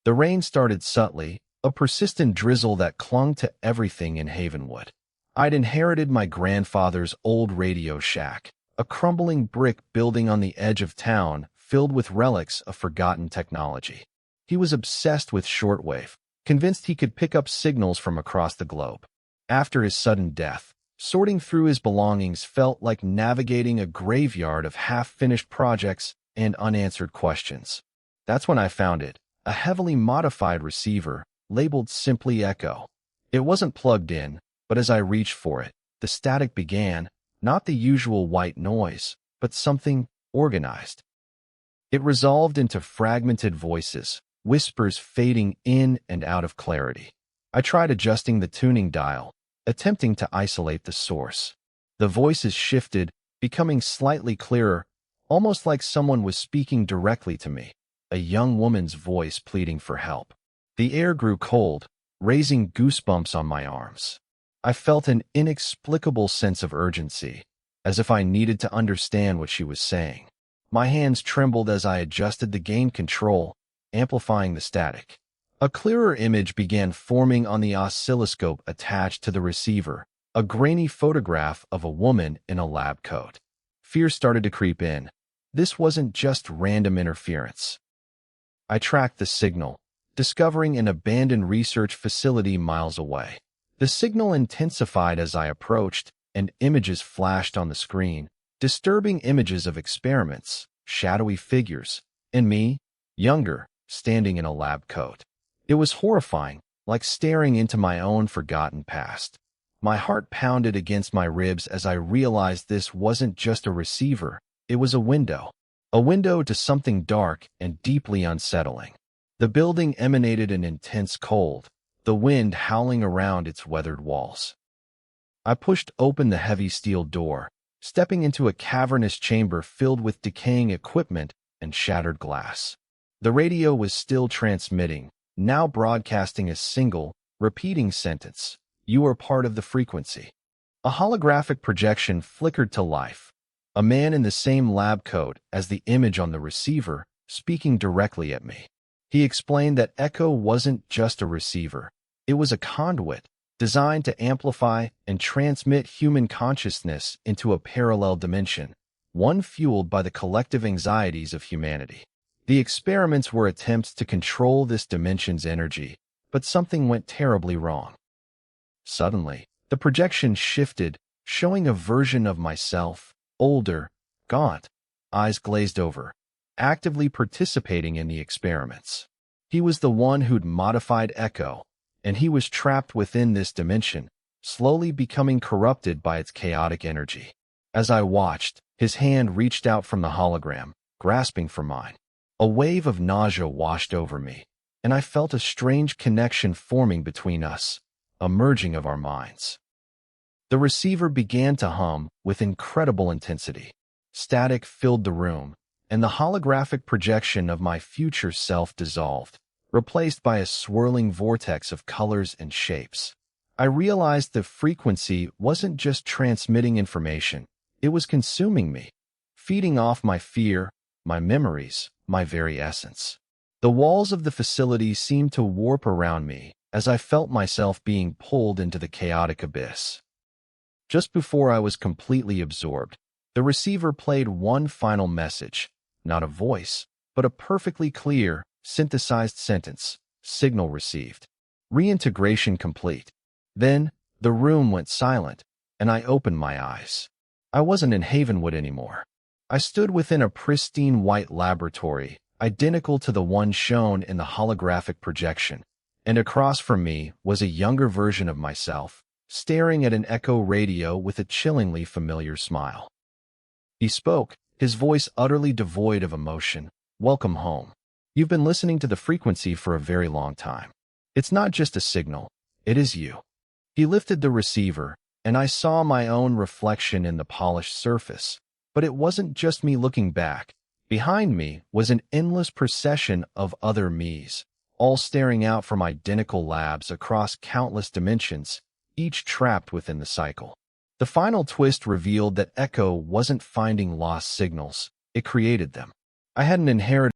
The rain started subtly, a persistent drizzle that clung to everything in Havenwood. I'd inherited my grandfather's old radio shack, a crumbling brick building on the edge of town filled with relics of forgotten technology. He was obsessed with shortwave, convinced he could pick up signals from across the globe. After his sudden death, sorting through his belongings felt like navigating a graveyard of half-finished projects and unanswered questions. That's when I found it, a heavily modified receiver, labeled simply Echo. It wasn't plugged in, but as I reached for it, the static began, not the usual white noise, but something organized. It resolved into fragmented voices, whispers fading in and out of clarity. I tried adjusting the tuning dial, attempting to isolate the source. The voices shifted, becoming slightly clearer, almost like someone was speaking directly to me, a young woman's voice pleading for help. The air grew cold, raising goosebumps on my arms. I felt an inexplicable sense of urgency, as if I needed to understand what she was saying. My hands trembled as I adjusted the gain control, amplifying the static. A clearer image began forming on the oscilloscope attached to the receiver, a grainy photograph of a woman in a lab coat. Fear started to creep in. This wasn't just random interference. I tracked the signal, discovering an abandoned research facility miles away. The signal intensified as I approached, and images flashed on the screen, disturbing images of experiments, shadowy figures, and me, younger, standing in a lab coat. It was horrifying, like staring into my own forgotten past. My heart pounded against my ribs as I realized this wasn't just a receiver, it was a window to something dark and deeply unsettling. The building emanated an intense cold, the wind howling around its weathered walls. I pushed open the heavy steel door, stepping into a cavernous chamber filled with decaying equipment and shattered glass. The radio was still transmitting, now broadcasting a single, repeating sentence: "You are part of the frequency." A holographic projection flickered to life, a man in the same lab coat as the image on the receiver, speaking directly at me. He explained that Echo wasn't just a receiver, it was a conduit, designed to amplify and transmit human consciousness into a parallel dimension, one fueled by the collective anxieties of humanity. The experiments were attempts to control this dimension's energy, but something went terribly wrong. Suddenly, the projection shifted, showing a version of myself, older, gaunt, eyes glazed over, actively participating in the experiments. He was the one who'd modified Echo, and he was trapped within this dimension, slowly becoming corrupted by its chaotic energy. As I watched, his hand reached out from the hologram, grasping for mine. A wave of nausea washed over me, and I felt a strange connection forming between us, a merging of our minds. The receiver began to hum with incredible intensity. Static filled the room, and the holographic projection of my future self dissolved, replaced by a swirling vortex of colors and shapes. I realized the frequency wasn't just transmitting information, it was consuming me, feeding off my fear, my memories, my very essence. The walls of the facility seemed to warp around me as I felt myself being pulled into the chaotic abyss. Just before I was completely absorbed, the receiver played one final message, not a voice, but a perfectly clear, synthesized sentence: "Signal received. Reintegration complete." Then, the room went silent, and I opened my eyes. I wasn't in Havenwood anymore. I stood within a pristine white laboratory, identical to the one shown in the holographic projection, and across from me was a younger version of myself, staring at an Echo radio with a chillingly familiar smile. He spoke, his voice utterly devoid of emotion. "Welcome home. You've been listening to the frequency for a very long time. It's not just a signal, it is you." He lifted the receiver, and I saw my own reflection in the polished surface. But it wasn't just me looking back. Behind me was an endless procession of other me's, all staring out from identical labs across countless dimensions, each trapped within the cycle. The final twist revealed that Echo wasn't finding lost signals, it created them. I hadn't inherited